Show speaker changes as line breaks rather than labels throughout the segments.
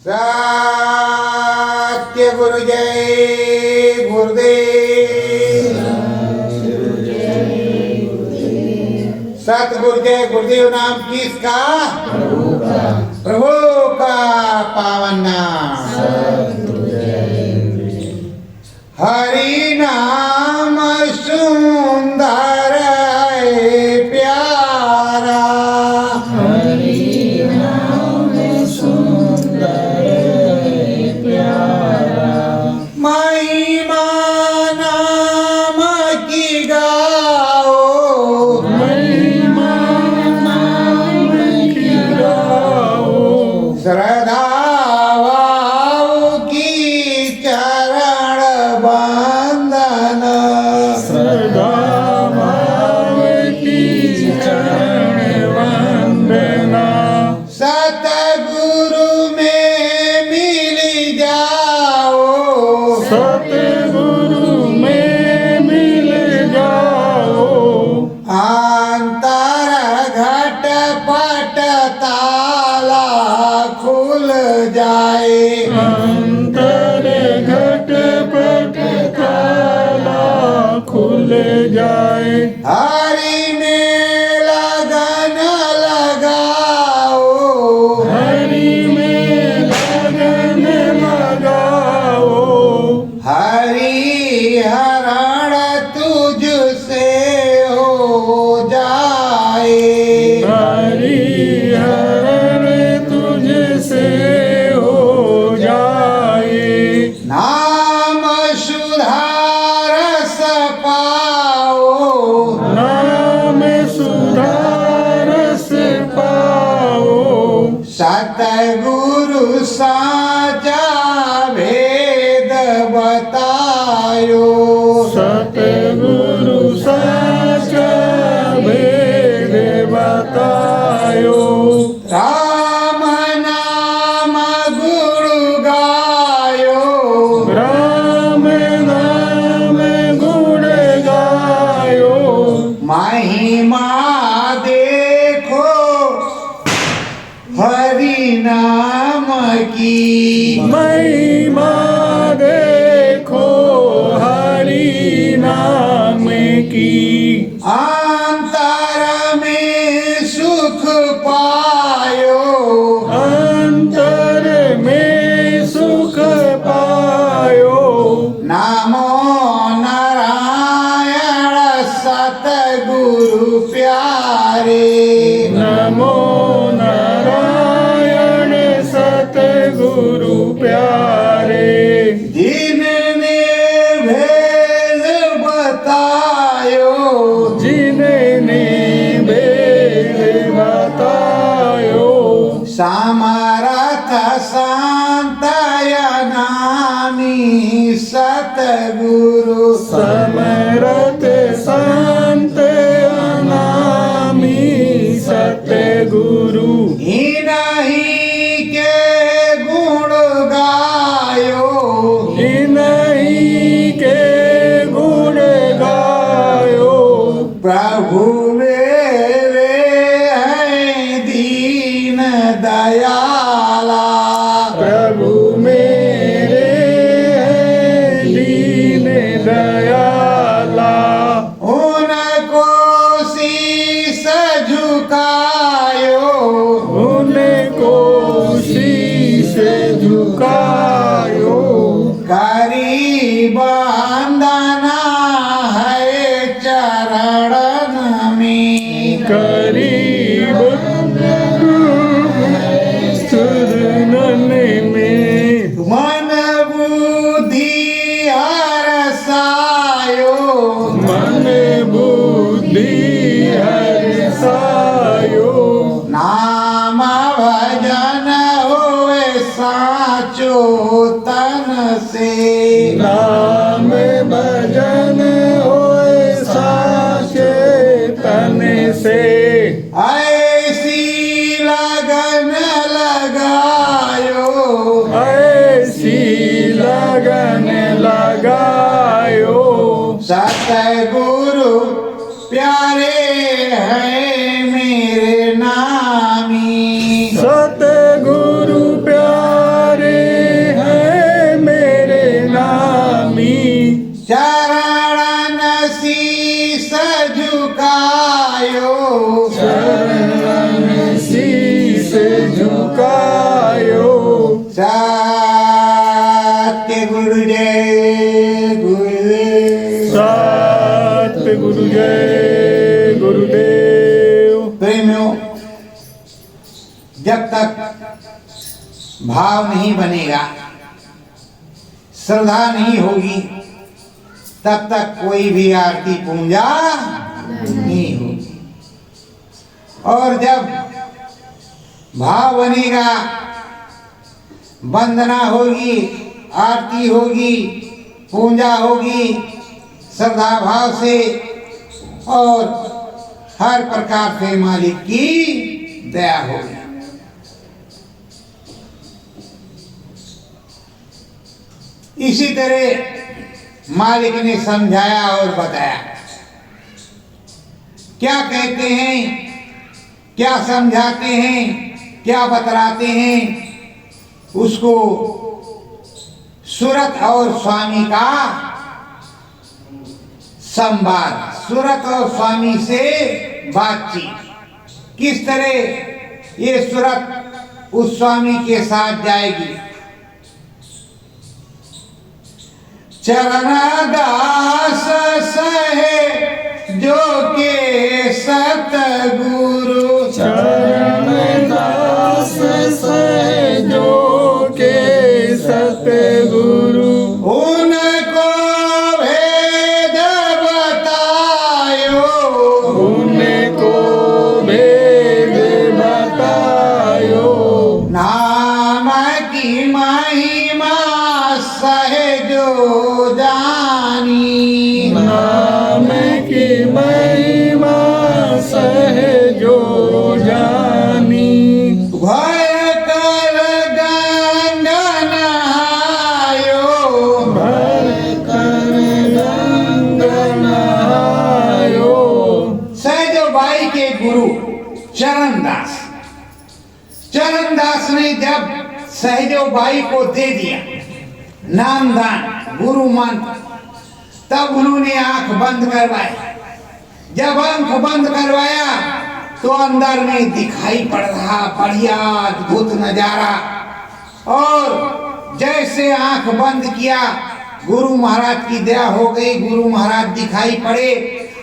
सत्य गुरु जय गुरुदेव। सतगुरु जय गुरुदेव नाम किसका? प्रभु का पावन नाम। हरि नाम सुंदर है प्यारा,
हरि नाम सुंदर है प्यारा।
महिमा नाम की गाओ,
महिमा नाम की गाओ।
श्रद्धा की चरण बंदन,
सदा भाव की चरण वंदना।
सतगुरु में मिल जाओ,
सतगुरु में मिल जाओ।
अंतर घट पट ताला खुल जाए,
अंतर घट पट ताला खुल जाए।
हरि में लगन लगाओ,
हरि में लगन लगाओ।
हरि हरण तुझसे हो जाए,
हरि हरण तुझसे हो जाए।
नाम सुधारस पाओ,
नाम सुधारस पाओ।
सतगुरु साचा भेद बतायो,
सतगुरु साचा भेद बतायो।
राम नाम गुरु गायो,
राम नाम गुण गायो।
महिमा देखो हरि नाम की,
महिमा देखो हरि नाम की।
अंतर में सुख पायो,
अंतर में सुख पायो।
नमो नारायण सतगुरु प्यारे,
नमो नारायण सतगुरु प्यारे।
जिनने भेद बतायो,
जिन्हें भेद बतायो।
समरथ शांतय नामी सतगुरु,
समरथ शांत अनामी सतगुरु।
इन्हीं के गुण गायो,
इन्हीं के गुण गायो।
प्रभु वे हैं दीन दयाला,
प्रभु मेरे हैं दीन दयाला।
उनको शीस झुकायो,
उनको शीश झुकायो।
करी वंदना है चरण में,
करीब सुरनन में।
मन बुद्धि हरसायो,
मन बुद्धि हरसायो।
नाम भजन होए साचो तन से,
नाम भजन होए साचे तन से।
ऐसी लगन लगायो,
ऐसी लगन लगायो।
सतगुरु प्यारे हैं मेरे नामी,
सतगुरु प्यारे
भाव नहीं बनेगा, श्रद्धा नहीं होगी, तब तक कोई भी आरती पूजा नहीं होगी। और जब भाव बनेगा, वंदना होगी, आरती होगी, पूजा होगी श्रद्धा भाव से, और हर प्रकार से मालिक की दया होगी। इसी तरह मालिक ने समझाया और बताया। क्या कहते हैं, क्या समझाते हैं, क्या बतलाते हैं, उसको सूरत और स्वामी का संवाद, सूरत और स्वामी से बातचीत। किस तरह ये सूरत उस स्वामी के साथ जाएगी। चरण दास सहे जो के सतगुरु,
चरण दास सहे जो के सतगुरु,
उनको भेद बतायो,
उनको भेद बतायो,
नाम की महिमा सहे जो जानी,
नाम की महिमा सहे जो जानी,
भय कर गंगन आयो,
भर कर गंगन आयो।
सहजो बाई के गुरु चरणदास, चरणदास ने जब सहजो बाई को दे दिया नामदान गुरु मंत्र, तब उन्होंने आंख बंद करवाई। जब आंख बंद करवाया तो अंदर में दिखाई पड़ रहा बढ़िया अद्भुत नजारा। और जैसे आंख बंद किया, गुरु महाराज की दया हो गई, गुरु महाराज दिखाई पड़े,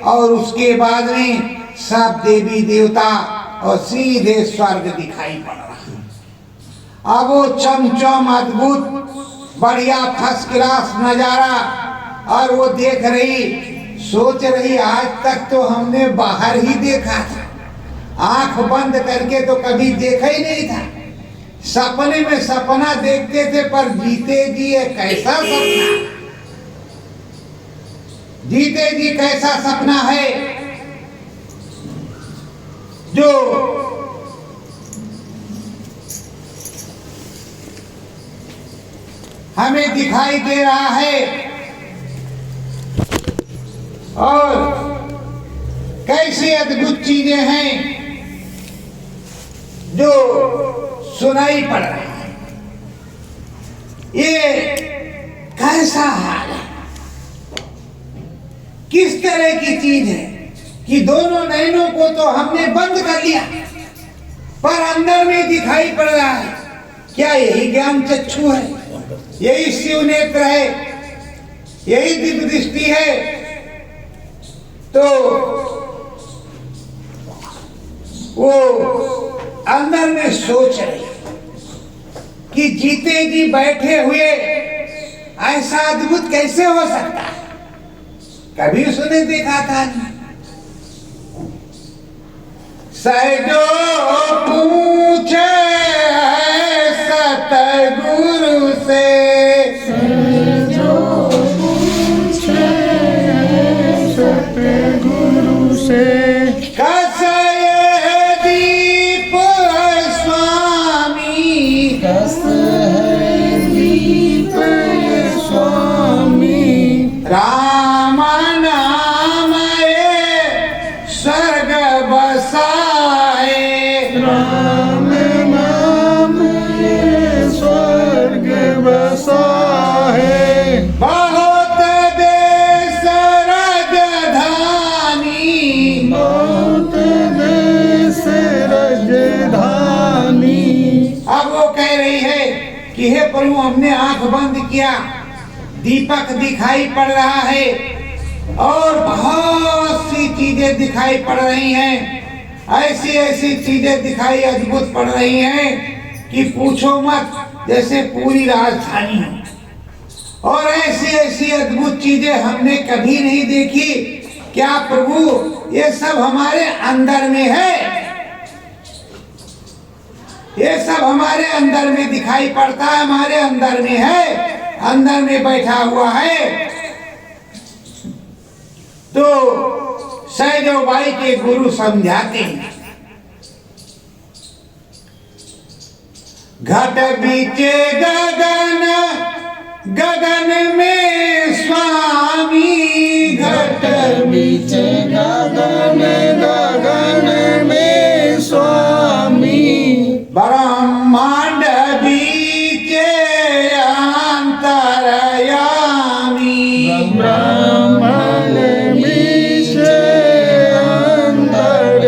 और उसके बाद में सब देवी देवता और सीधे स्वर्ग दिखाई पड़ रहा। अब वो चमचम अद्भुत बढ़िया फर्स्ट क्लास नजारा, और वो देख रही, सोच रही आज तक तो हमने बाहर ही देखा था, आंख बंद करके तो कभी देखा ही नहीं था। सपने में सपना देखते थे, पर जीते जी ये कैसा सपना, जीते जी कैसा सपना है जो हमें दिखाई दे रहा है। और कैसी अद्भुत चीजें हैं जो सुनाई पड़ रहा है। ये कैसा हाल है, किस तरह की चीज है कि दोनों नयनों को तो हमने बंद कर लिया, पर अंदर में दिखाई पड़ रहा है। क्या यही ज्ञान चक्षु है, यही शिव नेत्र है, यही दिव्य दृष्टि है? तो वो अंदर में सोच रही कि जीते जी बैठे हुए ऐसा अद्भुत कैसे हो सकता है, कभी उसने देखा था नहीं। सहजो पूछे सतगुरु से,
सहजो पूछे सतगुरु से,
कैसे दीप स्वामी,
कस है दीप स्वामी,
राम नाम स्वर्ग बसाए,
राम नाम स्वर्ग बसाए,
बहुत देश राजधानी,
बहुत देश राजधानी।
अब वो कह रही है कि हे प्रभु, हमने आंख बंद किया, दीपक दिखाई पड़ रहा है और बहुत सी चीजें दिखाई पड़ रही हैं, ऐसी ऐसी चीजें दिखाई अद्भुत पड़ रही हैं कि पूछो मत। जैसे पूरी राजधानी हो। और ऐसी ऐसी अद्भुत चीजें हमने कभी नहीं देखी। क्या प्रभु ये सब हमारे अंदर में है? ये सब हमारे अंदर में दिखाई पड़ता है, हमारे अंदर में है, अंदर में बैठा हुआ है। तो सहदेव भाई के गुरु समझाते हैं, घट बीचे गगन, गगन में स्वामी,
घट बीचे गगन, गगन में स्वामी,
ब्रह्मांड बीचे अंतरयामी,
ब्रह्मांड बीचे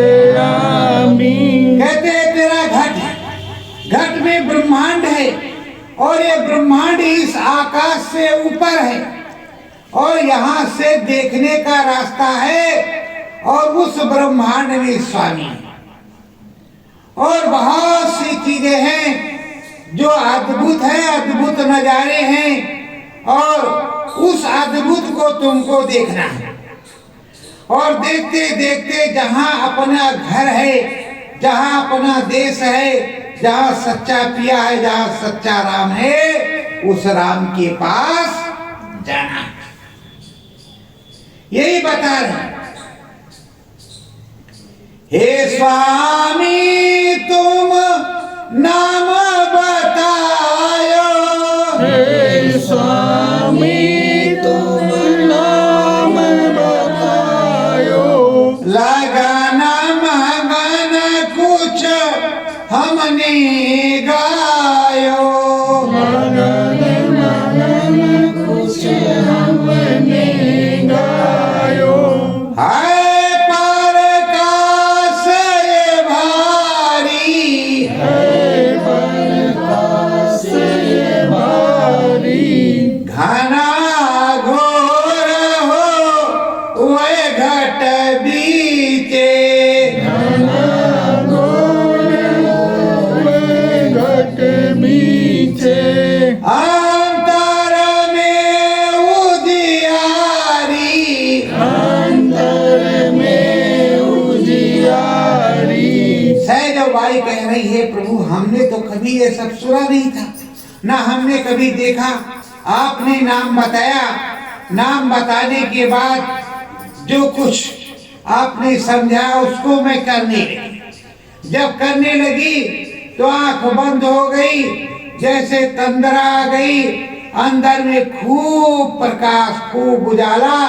अंतर्यामी।
कहते हैं तेरा घट है, घट में ब्रह्मांड है और ये ब्रह्मांड इस आकाश से ऊपर है और यहाँ से देखने का रास्ता है और उस ब्रह्मांड में स्वामी है। और बहुत सी चीजें हैं जो अद्भुत है, अद्भुत नजारे हैं और उस अद्भुत को तुमको देखना है। और देखते देखते जहां अपना घर है, जहां अपना देश है, जहां सच्चा पिया है, जहां सच्चा राम है, उस राम के पास जाना। यही बता रहे, हे स्वामी तुम नाम बतायो,
हे स्वामी तुम नाम बतायो,
लगन मगन कुछ हमने गायो,
मगन मगन कुछ हमने गायो,
है प्रकाश ये भारी,
है प्रकाश ये भारी,
घना घोर हो वह घट बीचे,
घट बीचे,
अंतर में उजियारी,
अंतर में उजियारी।
सहदेव बाई कह रही है, प्रभु हमने तो कभी ये सब सुना नहीं था, ना हमने कभी देखा। आपने नाम बताया, नाम बताने के बाद जो कुछ आपने समझाया उसको मैं करने लगी। जब करने लगी तो आंख बंद हो गई, जैसे तंद्रा आ गई, अंदर में खूब प्रकाश, खूब उजाला,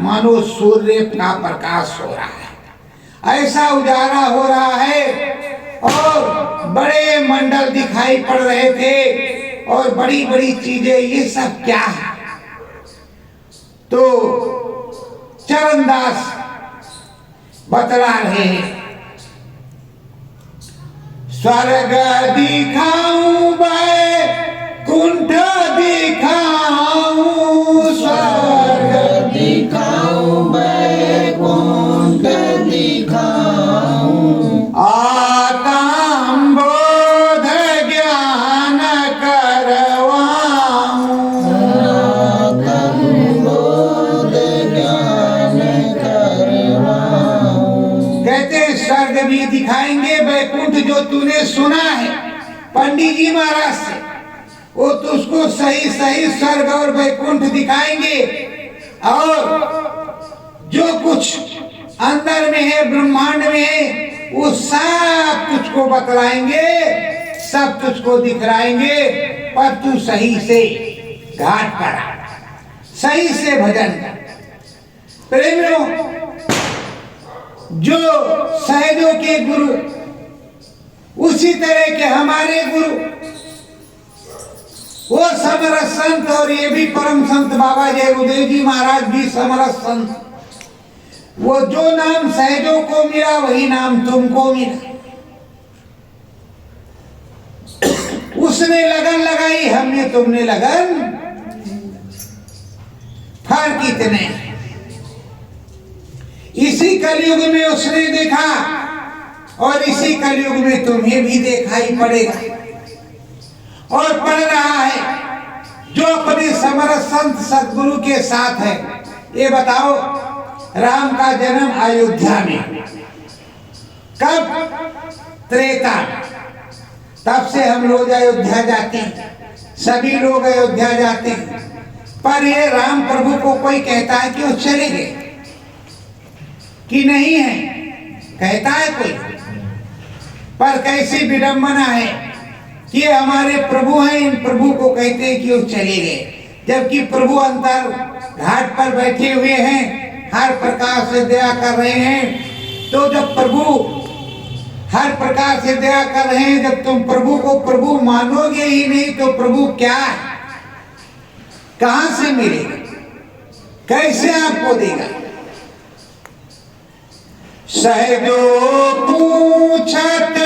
मानो सूर्य का प्रकाश हो रहा है, ऐसा उजाला हो रहा है। और बड़े मंडल दिखाई पड़ रहे थे और बड़ी बड़ी चीजें, ये सब क्या है? तो चरणदास बतला रहे हैं, स्वर्ग दिखाऊं बैकुंठ दिखाऊं, स्वर्ग
दिखाऊं बैकुंठ दिखाऊं,
आत्म बोध ज्ञान करवाऊं,
बोध ज्ञान करवाऊं।
कहते हैं स्वर्ग भी दिखाएंगे, बैकुंठ जो तूने सुना है पंडित जी महाराज से, वो तो उसको सही सही स्वर्ग और बैकुंठ दिखाएंगे। और जो कुछ अंदर में है, ब्रह्मांड में है, वो सब तुझको बतलाएंगे, सब तुझको दिखलाएंगे। पर तू सही से घाट पर आ, सही से भजन कर। प्रेमियों, जो सहदेव के गुरु, उसी तरह के हमारे गुरु, वो समरस संत, और ये भी परम संत बाबा जय गुरुदेव जी महाराज भी समरस संत। वो जो नाम सहदेव को मिला वही नाम तुमको मिला। उसने लगन लगाई, हमने तुमने लगन, फर्क इतने। इसी कलयुग में उसने देखा और इसी कलयुग में तुम्हें भी दिखाई पड़ेगा। और पढ़ रहा है, जो अपने समरथ संत सदगुरु के साथ है। ये बताओ, राम का जन्म अयोध्या में कब? त्रेता। तब से हम लोग अयोध्या जाते हैं, सभी लोग अयोध्या जाते हैं। पर ये राम प्रभु को कोई कहता है कि वो चले गए कि नहीं है? कहता है कोई? पर कैसी विडंबना है कि ये हमारे प्रभु हैं, इन प्रभु को कहते हैं कि वो चले गए, जबकि प्रभु अंतर घाट पर बैठे हुए हैं, हर प्रकार से दया कर रहे हैं। तो जब प्रभु हर प्रकार से दया कर रहे हैं, जब तुम प्रभु को प्रभु मानोगे ही नहीं तो प्रभु क्या है? कहां से मिलेगा? कैसे आपको देगा? सहजो पूछत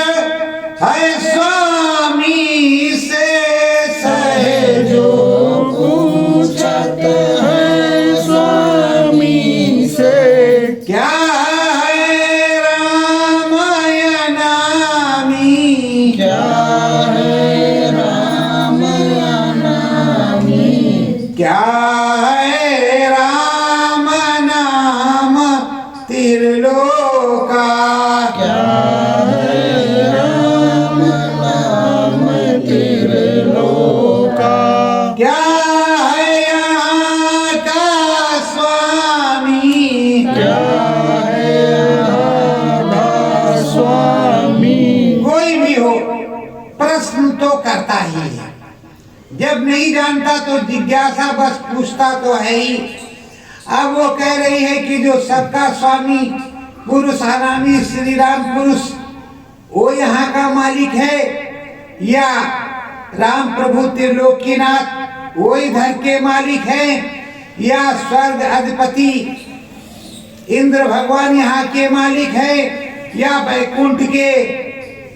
है स्वामी से,
सहजो पूछत है स्वामी से,
क्या है रामायणामी?
क्या है रामायणामी?
क्या है राम नाम त्रिलोका?
क्या है राम नाम त्रिलोका?
क्या है यहाँ का स्वामी?
क्या है राधा स्वामी?
कोई भी हो, प्रश्न तो करता ही है। जब नहीं जानता तो जिज्ञासा बस पूछता तो है ही। अब वो कह रही है कि जो सबका स्वामी पुरुष अनामी श्री राम पुरुष, वो यहाँ का मालिक है, या राम प्रभु त्रिलोकीनाथ वो इधर के मालिक है, या स्वर्ग अधिपति इंद्र भगवान यहाँ के मालिक है, या वैकुंठ के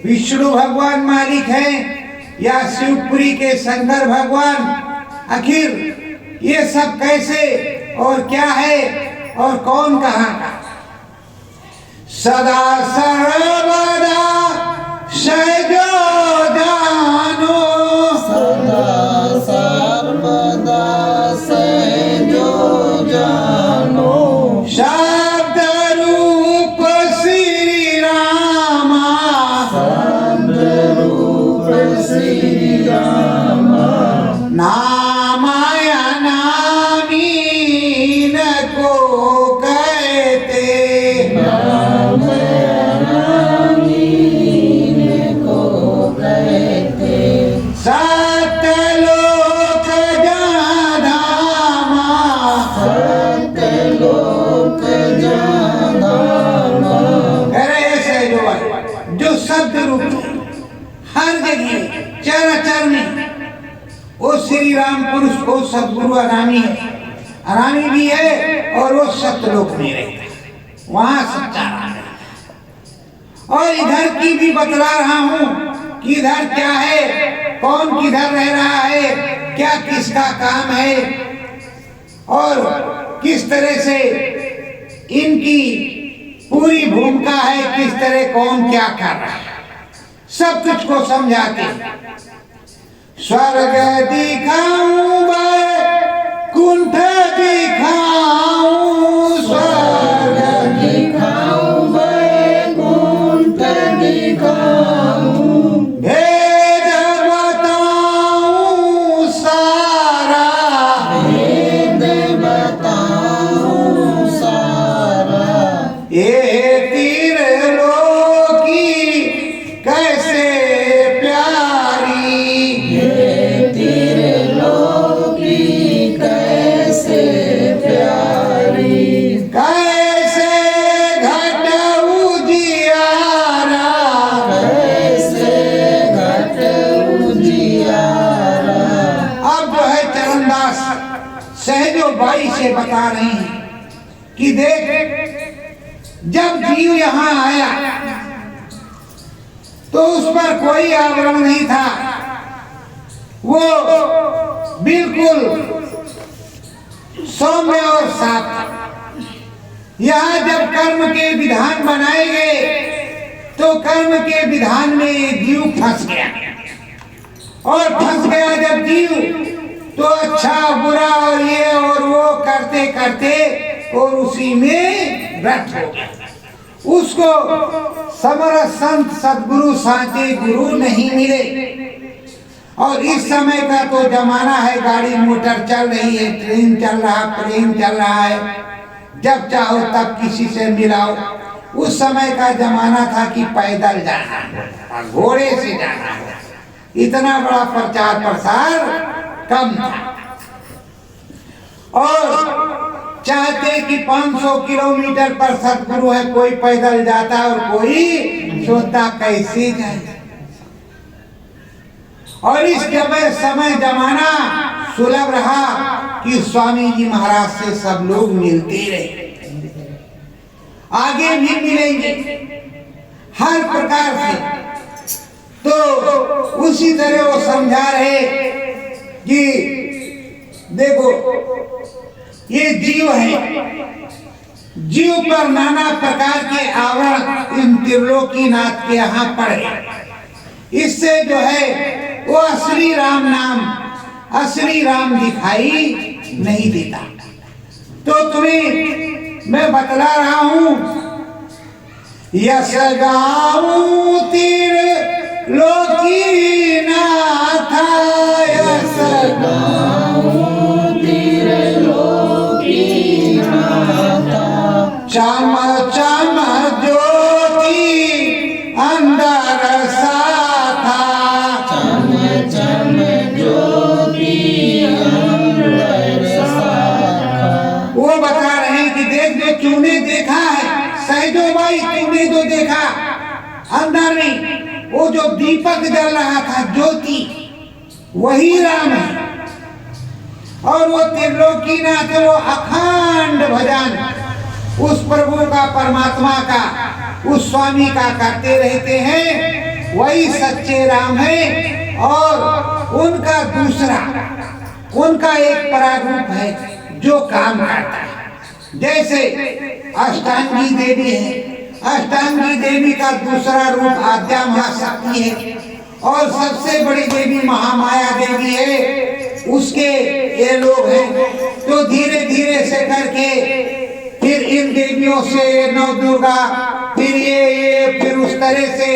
विष्णु भगवान मालिक है, या शिवपुरी के शंकर भगवान? आखिर ये सब कैसे और क्या है और कौन कहाँ का? सदा सर्वदा सहजो जानो,
सदा सर्वदा सहजो जानो,
शब्द रूप श्री रामा,
शब्द रूप श्री रामा,
नामायणामी को कहते,
को कहते,
सत्यलोक जाधामा,
सत्यलोक जाधामा।
अरे ऐसे जो शब्द रूप हर जगह चराचर में वो श्री राम पुरुष को सदगुरु अनामी है, अनामी भी है, और वो सत्यलोक में रहता है, वहां सच्चा राम है। और इधर की भी बतला रहा हूं कि इधर क्या है, कौन किधर रह रहा है, क्या किसका काम है, और किस तरह से इनकी पूरी भूमिका है, किस तरह कौन क्या कर रहा है, सब कुछ को समझा के स्वर्ग दिखाऊं, वैकुंठ दिखाऊं, स्वर्ग
दिखाऊं, वैकुंठ दिखाऊं,
भेद बताऊं सारा,
वेद बताऊं सारा,
ये त्रिलोकी कैसे प्यारी,
ये त्रिलोकी कैसे प्यारी,
कैसे घट उजियारा,
कैसे घट उजियारा।
अब जो है चरणदास सहजो बाई से बता रहे हैं कि देख, जब जीव यहाँ आया तो उस पर कोई आवरण नहीं था, वो बिल्कुल सौम्य और साफ था। यहाँ जब कर्म के विधान बनाए गए तो कर्म के विधान में ये जीव फंस गया, और फंस गया जब जीव तो अच्छा बुरा और ये और वो करते करते और उसी में रट हो गया। उसको समरथ संत सदगुरु साचे गुरु नहीं मिले। और इस समय का तो जमाना है, गाड़ी मोटर चल रही है, ट्रेन चल रहा, प्लेन चल रहा है, जब चाहो तब किसी से मिलाओ। उस समय का जमाना था कि पैदल जाना, घोड़े से जाना, इतना बड़ा प्रचार प्रसार कम था। और चाहते कि 500 किलोमीटर पर सतगुरु है, कोई पैदल जाता और कोई सोचता कैसे जाए। और इस समय जमाना सुलभ रहा कि स्वामी जी महाराज से सब लोग मिलते रहे, आगे भी मिलेंगे हर प्रकार से। तो उसी तरह वो समझा रहे कि देखो ये जीव है, जीव पर नाना प्रकार के आवरण इन त्रिलोकीनाथ के यहाँ पड़े। इससे जो है वो असली राम नाम, असली राम दिखाई नहीं देता। तो तुम्हें मैं बतला रहा हूं, यश गाऊं त्रिलोकीनाथ, यश
गाऊं त्रिलोकीनाथ,
चम चम ज्योति अंदर साथा,
चम चम ज्योति अंदर साथा।
वो बता रहे हैं कि देख जो तूने देखा है सैजो भाई, तूने जो देखा अंदर में वो जो दीपक जल रहा था ज्योति, वही राम है। और वो त्रिलोकीनाथ वो अखंड भजन उस प्रभु का, परमात्मा का, उस स्वामी का करते रहते हैं, वही सच्चे राम है। और उनका दूसरा, उनका एक परारूप है जो काम करता है। जैसे अष्टांगी देवी है, अष्टांगी देवी का दूसरा रूप आद्या महाशक्ति है, और सबसे बड़ी देवी महामाया देवी है, उसके ये लोग हैं। तो धीरे धीरे से करके फिर इन देवियों से नौ दुर्गा, फिर ये फिर उस तरह से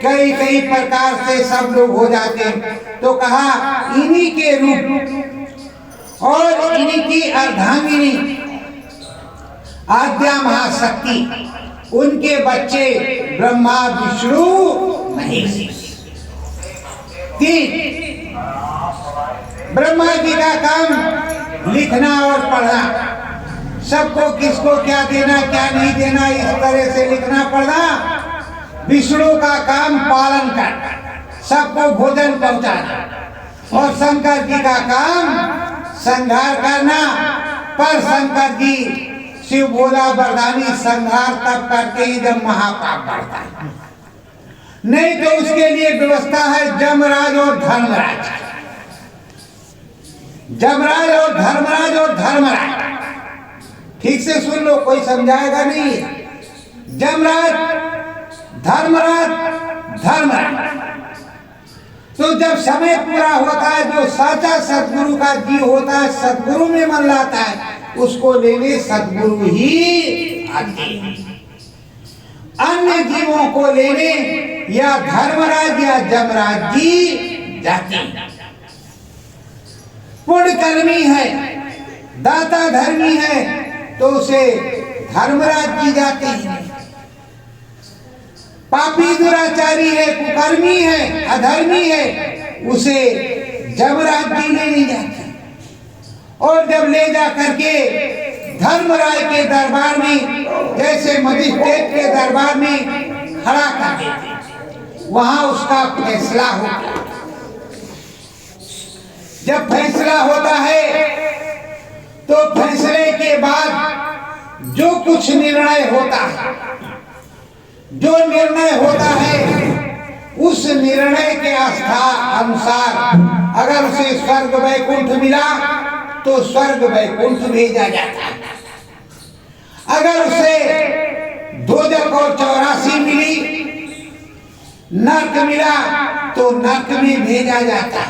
कई कई प्रकार से सब लोग हो जाते हैं। तो कहा इन्हीं के रूप और इन्हीं की अर्धांगिनी आद्या महाशक्ति, उनके बच्चे ब्रह्मा विष्णु महेश। तीन, ब्रह्मा जी का काम लिखना और पढ़ना, सबको किसको क्या देना क्या नहीं देना इस तरह से लिखना पढ़ना। विष्णु का काम पालन करना, सबको भोजन पहुंचाना। और शंकर जी का काम संहार करना। पर शंकर जी शिव भोला वरदानी संहार तब करते हैं जब महापाप बढ़ता है, नहीं तो उसके लिए व्यवस्था है जमराज और धर्मराज, जमराज और धर्मराज और धर्मराज। ठीक से सुन लो, कोई समझाएगा नहीं। जमराज, धर्मराज, धर्मराज। तो जब समय पूरा होता है, जो साचा सतगुरु का जीव होता है, सतगुरु में मन लाता है, उसको लेने सतगुरु ही आते हैं। अन्य जीवों को लेने या धर्मराज या जमराज जी जाते हैं। पुण्यकर्मी है, दाता धर्मी है, तो उसे धर्मराज जी जाते हैं। पापी दुराचारी है, कुकर्मी है, अधर्मी है, उसे जमराज जी नहीं जाते। और जब ले जा करके धर्मराज के दरबार में, जैसे मजिस्ट्रेट के दरबार में खड़ा कर देते, वहां उसका फैसला होता। जब फैसला होता है तो फैसले के बाद जो कुछ निर्णय होता है, जो निर्णय होता है, उस निर्णय के आस्था अनुसार अगर उसे स्वर्ग वैकुंठ मिला तो स्वर्ग वैकुंठ भेजा जाता है। अगर उसे दोजख और 84 मिली नर्क मिला तो नर्क में भेजा जाता।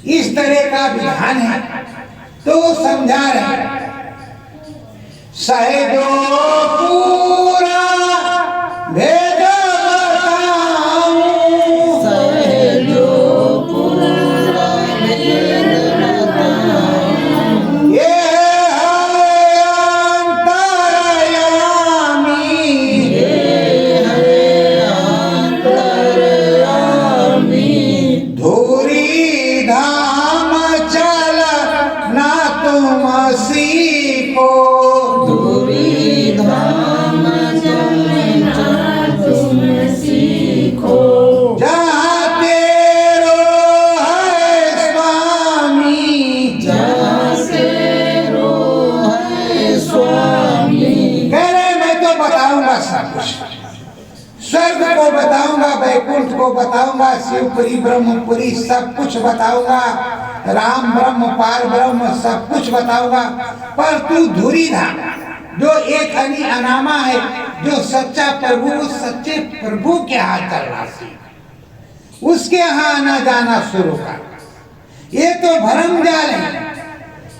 इस तरह का विधान है। तो समझा रहे सहजो पूरा भेद बताऊं,
सहजो पूरा भेद बताऊं,
ये है अंतर्यामी,
ये है अंतर्यामी,
धूरी धाम चल ना तुम सीखो,
धूरी धाम चलना तुम सीखो,
जहाँ तेरो है स्वामी,
जहाँ तेरो है स्वामी।
कह रहे मैं तो बताऊंगा सब कुछ, स्वर्ग को बताऊंगा, वैकुंठ को बताऊंगा, शिवपुरी ब्रह्मपुरी सब कुछ बताऊंगा, राम ब्रह्म पार ब्रह्म सब कुछ बताऊंगा, पर तू धुरी धाम जो एक हनी अनामा है, जो सच्चा प्रभु, उस सच्चे प्रभु के हाथ चलना सीख, उसके यहाँ आना जाना शुरू कर। ये तो भरम जाल है,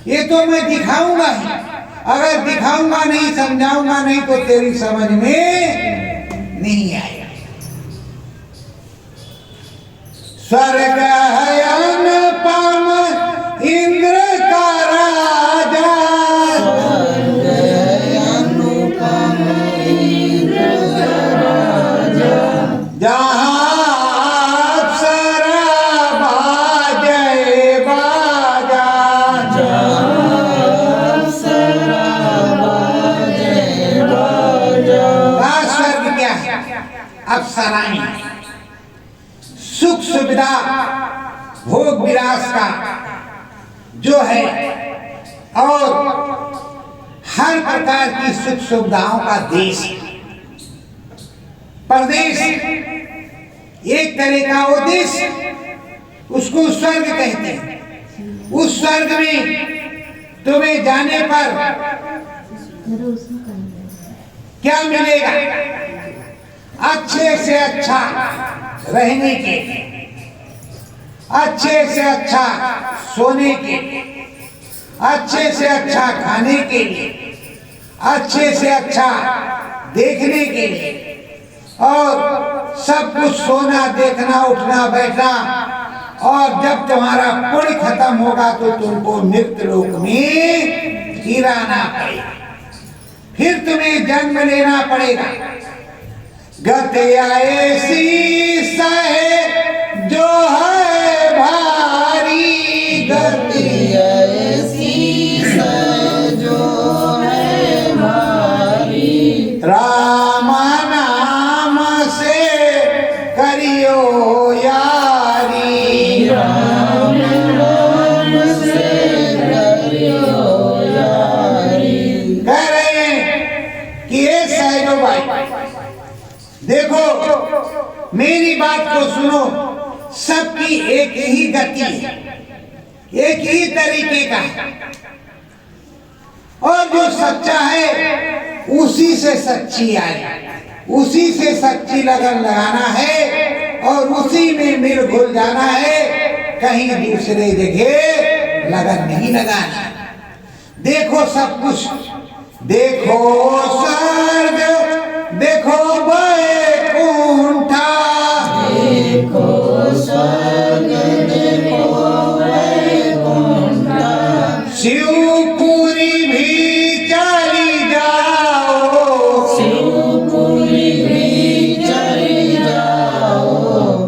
ये तो मैं दिखाऊंगा ही, अगर दिखाऊंगा नहीं, समझाऊंगा नहीं तो तेरी समझ में नहीं आएगा। स्वर्ग है अनुपम इंद्र का राजा,
स्वर्ग है अनुपम इंद्र का राजा,
जहाँ अप्सरा बाजे बाजा,
अप्सरा बाजे बाजा।
स्वर्ग क्या है? अप्सराएं, सुख सुविधा भोग विलास का जो है, और हर प्रकार की सुख सुविधाओं का देश है। प्रदेश एक तरह का वो देश, उसको स्वर्ग कहते हैं। उस स्वर्ग में तुम्हें जाने पर क्या मिलेगा? अच्छे से अच्छा रहने के, अच्छे से अच्छा सोने के, अच्छे से अच्छा खाने के लिए, अच्छे से अच्छा देखने के लिए, और सब कुछ सोना देखना उठना बैठना, और जब तुम्हारा पुण्य खत्म होगा तो तुमको मृत्यु लोक में गिराना पड़ेगा, फिर तुम्हें जन्म लेना पड़ेगा। गतिया ऐसी सहे जो है भारी,
गतिया ऐसी सहे जो है भारी,
राम नाम से करियो यारी,
राम नाम से करियो यारी।
कह रहे हैं कि ये सहजो भाई देखो, मेरी बात को सुनो, सबकी एक ही गति है, एक ही तरीके का है, और जो सच्चा है उसी से सच्ची आए, उसी से सच्ची लगन लगाना है, और उसी में मिल घुल जाना है, कहीं दूसरे जगह लगन नहीं लगाना। देखो सब कुछ, देखो स्वर्ग, देखो वैकुंठा,
देखो स्वर्ग, देखो वैकुंठा,
शिवपुरी भी चली जाओ,
शिवपुरी भी चली जाओ,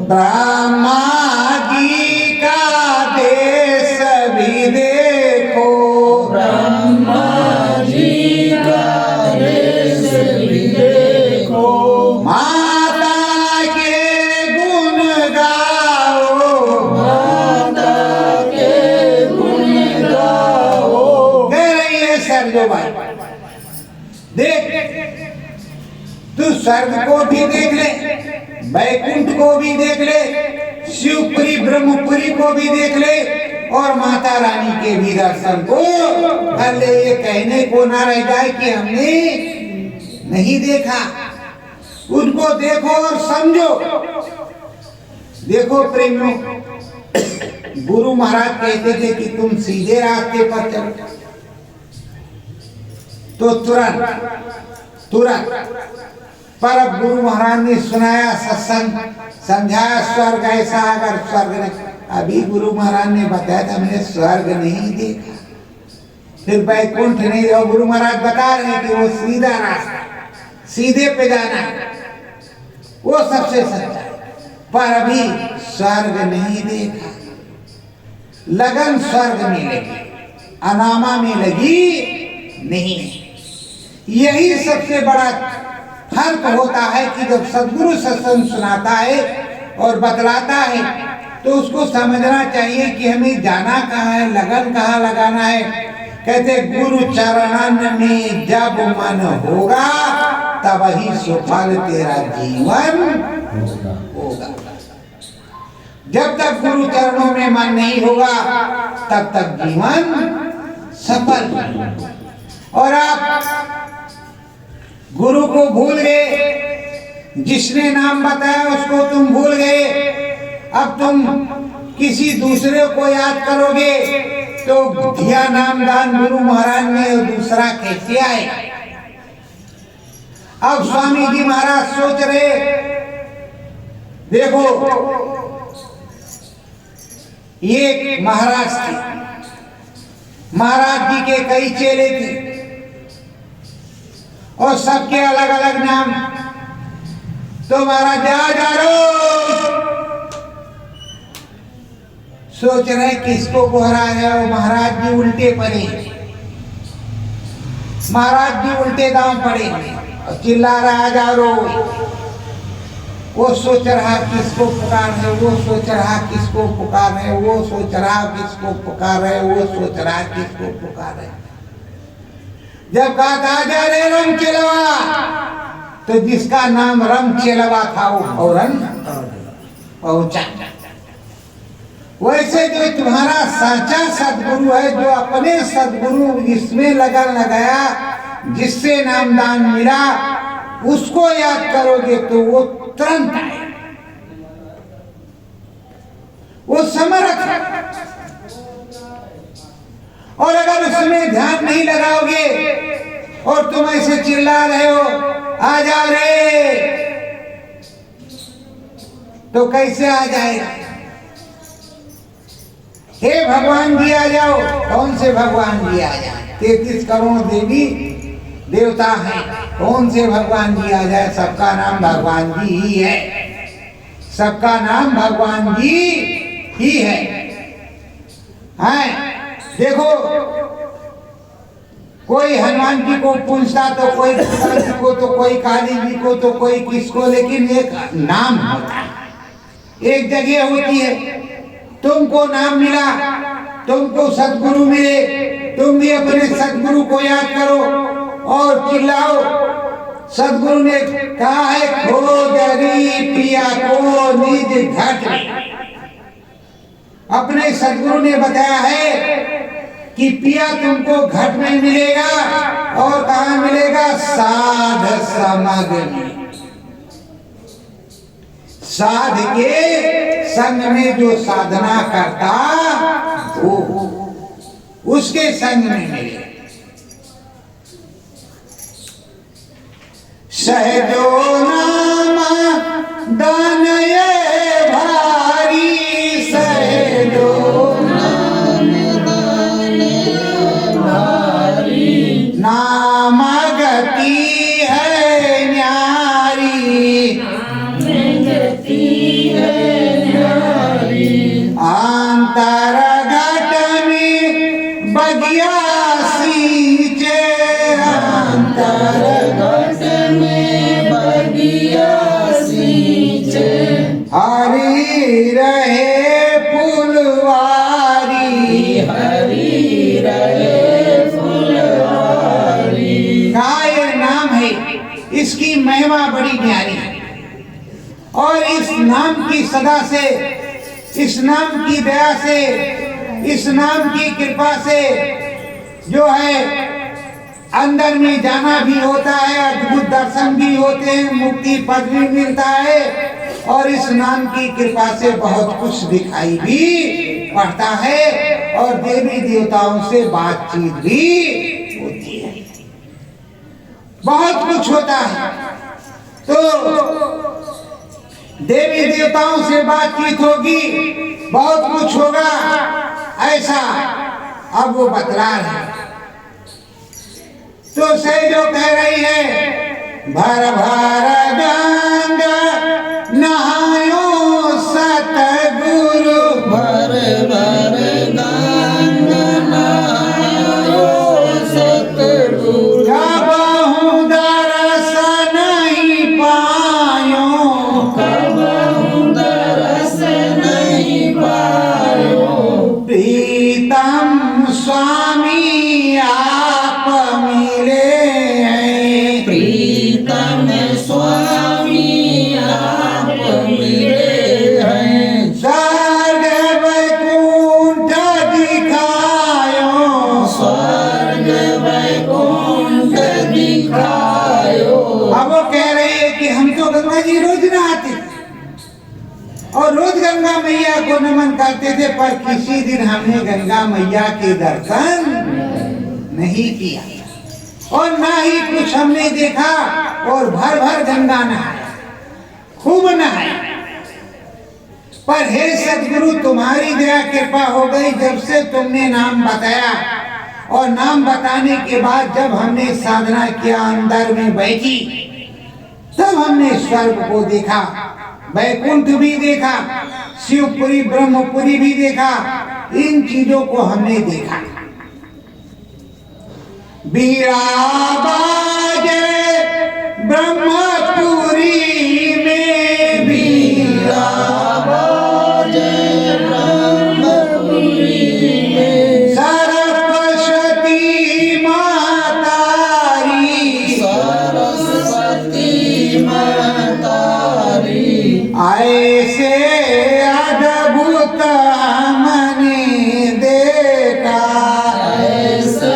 ब्रह्मा जी का देश भी देखो,
ब्रह्मा जी का देश भी देखो,
माता के गुण गाओ,
माता के गुण गाओ।
कह रही है सरजो भाई, देख तू स्वर्ग को भी देख ले, वैकुंठ को भी देख ले, शिवपुरी ब्रह्मपुरी को भी देख ले, और माता रानी के भी दर्शन को कर ले। ये कहने को ना रह जाए कि हमने नहीं देखा। उनको देखो और समझो। देखो प्रेमियों, गुरु महाराज कहते थे कि तुम सीधे रास्ते पर चलो, तो तुरंत पर अब गुरु महाराज ने सुनाया, सत्संग समझाया, स्वर्ग ऐसा, अगर स्वर्ग नहीं, अभी गुरु महाराज ने बताया था मैंने स्वर्ग नहीं देखा, फिर वैकुंठ नहीं, और गुरु महाराज बता रहे हैं कि वो सीधा रास्ता, सीधे पे जाना है, वो सबसे सच्चा है, पर अभी स्वर्ग नहीं देखा। लगन स्वर्ग में लगी, अनामा में लगी नहीं। यही सबसे बड़ा फर्क होता है कि जब सद्गुरु सत्संग सुनाता है और बतलाता है तो उसको समझना चाहिए कि हमें जाना कहाँ है, लगन कहाँ लगाना है। कहते गुरु चरणन में जब मन होगा तब ही सुफल तेरा जीवन होगा। जब तक गुरु चरणों में मन नहीं होगा तब तक जीवन सफल नहीं। और आप गुरु को भूल गए, जिसने नाम बताया उसको तुम भूल गए, अब तुम किसी दूसरे को याद करोगे तो दिया नाम दान गुरु महाराज ने, दूसरा कैसे आए। अब स्वामी जी महाराज सोच रहे, देखो ये महाराज थे, महाराज जी के कई चेले थे और सबके अलग अलग नाम। तो महाराज जा रो सोच रहे किसको कोहरा है, और महाराज जी उल्टे पड़े, महाराज जी उल्टे दांव पड़े और चिल्ला रहा जा रो। वो सोच रहा किसको पुकार है, वो सोच रहा किसको पुकार है, वो सोच रहा किसको पुकार है, वो सोच रहा किसको पुकार है। जब कहा था जा रे रम चेलवा, तो जिसका नाम रम चेलवा था वो फौरन पहुंचा। वैसे जो तुम्हारा साचा सदगुरु है, जो अपने सदगुरु इसमें लगन लगाया, जिससे नामदान मिला, उसको याद करोगे तो वो तुरंत आए, वो समर्थ है। और अगर उसमें ध्यान नहीं लगाओगे और तुम ऐसे चिल्ला रहे हो आ जा रे, तो कैसे आ जाएगा। हे भगवान जी आ जाओ, कौन से भगवान जी आ जाए, 33 करोड़ देवी देवता हैं, कौन से भगवान जी आ जाए। सबका नाम भगवान जी ही है, सबका नाम भगवान जी ही है। देखो कोई हनुमान जी को पूछता तो कोई दुर्गा जी को, तो कोई काली जी को, तो कोई किसको, लेकिन एक नाम होता है, एक जगह होती है। तुमको नाम मिला, तुमको सदगुरु मिले, तुम भी अपने सदगुरु को याद करो और चिल्लाओ। सदगुरु ने कहा है खोजरी पिया को निज घट में। अपने सदगुरु ने बताया है कि पिया तुमको घट में मिलेगा, और कहाँ मिलेगा, साध समागम में। साध के संग में जो साधना करता वो उसके संग में मिलेगा। सहजो नाम दान ये भारी, सहजो नाम गति है न्यारी, अंतर घट में बगिया सींचे, अंतर घट में बगिया सींचे, हरी रहे फुलवारी, हरी रहे फुलवारी। का ये नाम है, इसकी महिमा बड़ी न्यारी है, और इस नाम की सदा से, इस नाम की दया से, इस नाम की कृपा से जो है अंदर में जाना भी होता है, अद्भुत दर्शन भी होते हैं, मुक्ति पद भी मिलता है और इस नाम की कृपा से बहुत कुछ दिखाई भी पड़ता है और देवी देवताओं से बातचीत भी होती है, बहुत कुछ होता है। तो देवी देवताओं से बातचीत होगी, बहुत कुछ होगा, ऐसा अब वो बतला रहे। तो सहजो कह रही है, भर भर गंगा नहायो सतगुरु,
भर भर गंगा नहायो सतगुरु,
कबहु दरस नहीं पायो,
कबहु दरस नहीं पायो,
प्रीतम स्वामी आप मिले हैं,
प्रीतम स्वामी आप मिले हैं,
स्वर्ग वैकुंठ दिखायो,
स्वर्ग वैकुंठ दिखायो।
अब वो कह रहे हैं कि हम तो गंगा जी रोज नहाते थे और रोज गंगा मैया को नमन करते थे, पर किसी दिन हमने गंगा मैया के दर्शन नहीं किया और ना ही कुछ हमने देखा और भर भर गंगा नहाया, खूब नहाया। पर हे सदगुरु, तुम्हारी दया कृपा हो गई, जब से तुमने नाम बताया और नाम बताने के बाद जब हमने साधना किया, अंदर में बैठी, तब हमने स्वर्ग को देखा, वैकुंठ भी देखा, शिवपुरी ब्रह्मपुरी भी देखा, इन चीजों को हमने देखा। बीरा बाजे ब्रह्मपुरी में, बीरा
बाजे ब्रह्मपुरी में,
सरस्वती मातारी,
सरस्वती मातारी,
ऐसे अद्भुत हमने देखा,
ऐसे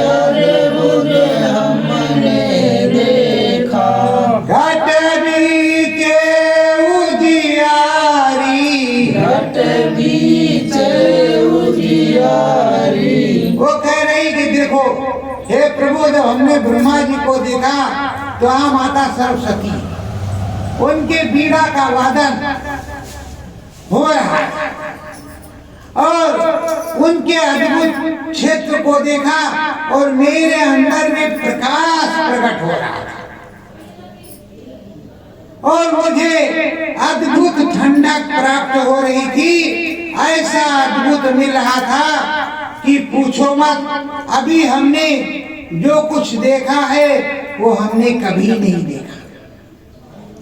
अद्भुत हमने देखा,
घट बीचे उजियारी,
घट बीचे उजियारी।
वो कह रही कि देखो हे प्रभु, जब हमने ब्रह्मा जी को देखा तो वहाँ माता सरस्वती, उनके बीड़ा का वादन हो रहा है और उनके अद्भुत क्षेत्र को देखा और मेरे अंदर में प्रकाश प्रकट हो रहा था और मुझे अद्भुत ठंडक प्राप्त हो रही थी, ऐसा अद्भुत मिल रहा था कि पूछो मत। अभी हमने जो कुछ देखा है वो हमने कभी नहीं देखा,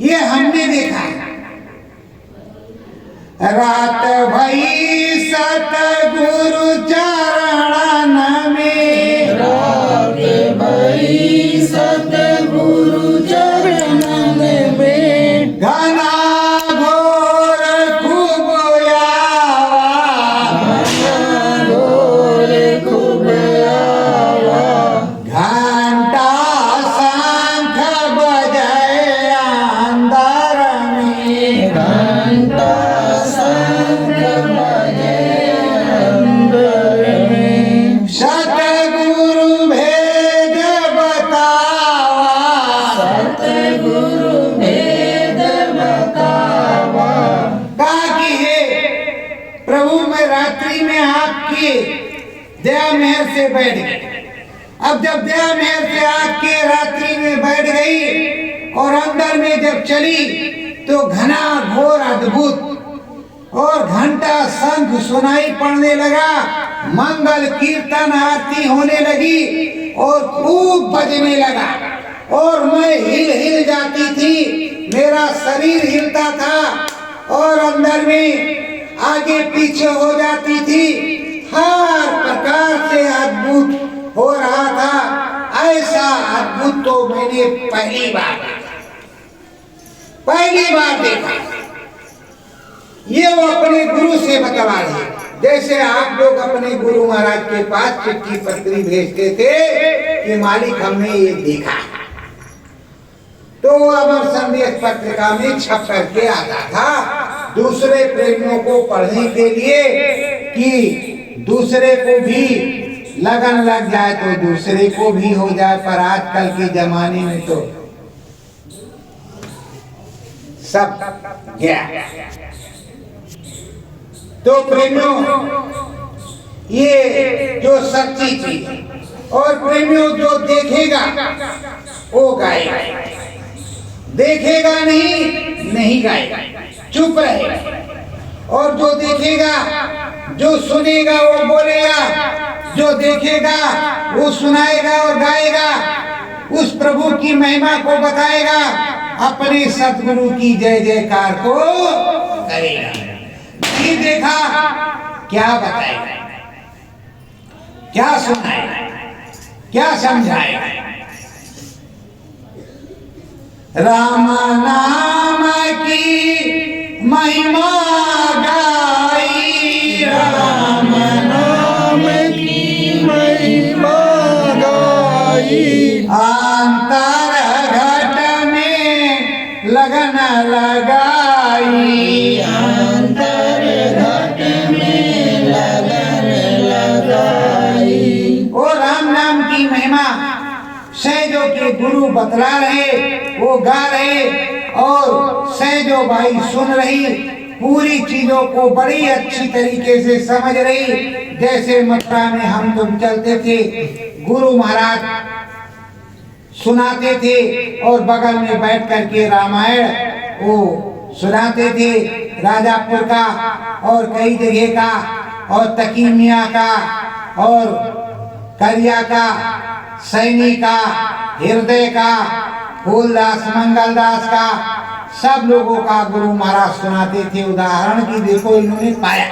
ये हमने देखा। रात भई सतगुरु चरण में,
रात भई सतगुरु चरण में,
घना घोर खूब आवा,
घोर खूब आवा,
घंटा शंख बजाए अंदर में,
घंटा शंख बजे अंबर में,
सतगुरु भेद बतावा,
सतगुरु भेद बतावा।
बाकी है प्रभु, मैं रात्रि में आपके दया मेहर से बैठ गई। अब जब दया मेहर से आपके रात्रि में बैठ गई और अंदर में जब चली तो घना घोर अद्भुत और घंटा शंख सुनाई पड़ने लगा, मंगल कीर्तन आरती होने लगी और खूब बजने लगा और मैं हिल हिल जाती थी, मेरा शरीर हिलता था और अंदर में आगे पीछे हो जाती थी, हर प्रकार से अद्भुत हो रहा था। ऐसा अद्भुत तो मैंने पहली बार देखा। ये वो अपने गुरु से बतला रहे, जैसे आप लोग अपने गुरु महाराज के पास चिट्ठी पत्री भेजते थे कि मालिक हमने ये देखा। तो अमर संदेश पत्रिका में छप करके आता था दूसरे प्रेमियों को पढ़ने के लिए कि दूसरे को भी लगन लग जाए तो दूसरे को भी हो जाए। पर आजकल के जमाने में तो सब गया। तो प्रेमियों, ये जो सच्ची चीज, और प्रेमियों जो देखेगा वो गाएगा, देखेगा नहीं गाएगा, चुप रहेगा। और जो देखेगा, जो सुनेगा वो बोलेगा, जो देखेगा वो सुनाएगा और गाएगा, उस प्रभु की महिमा को बताएगा, अपने सतगुरु की जय जयकार को करेगा। नहीं देखा क्या बताएगा, क्या सुनाएगा, क्या समझाएगा। राम नाम की महिमा गाई,
राम नाम की महिमा गाई,
अंतर घट में लगन लगाई,
अंतर घट में लगन लगाई।
ओ राम नाम की महिमा सहजो के गुरु बतला रहे, वो गा रहे, और सहजो भाई सुन रही, पूरी चीजों को बड़ी अच्छी तरीके से समझ रही। जैसे मथुरा में हम तुम चलते थे, गुरु महाराज सुनाते थे और बगल में बैठ करके रामायण वो सुनाते थे, राजापुर का और कई जगह का, और तकीमिया का और करिया का, सैनी का, हृदय का, फूलदास मंगलदास का, सब लोगों का गुरु महाराज सुनाते थे। उदाहरण की देखो इन्होंने पाया,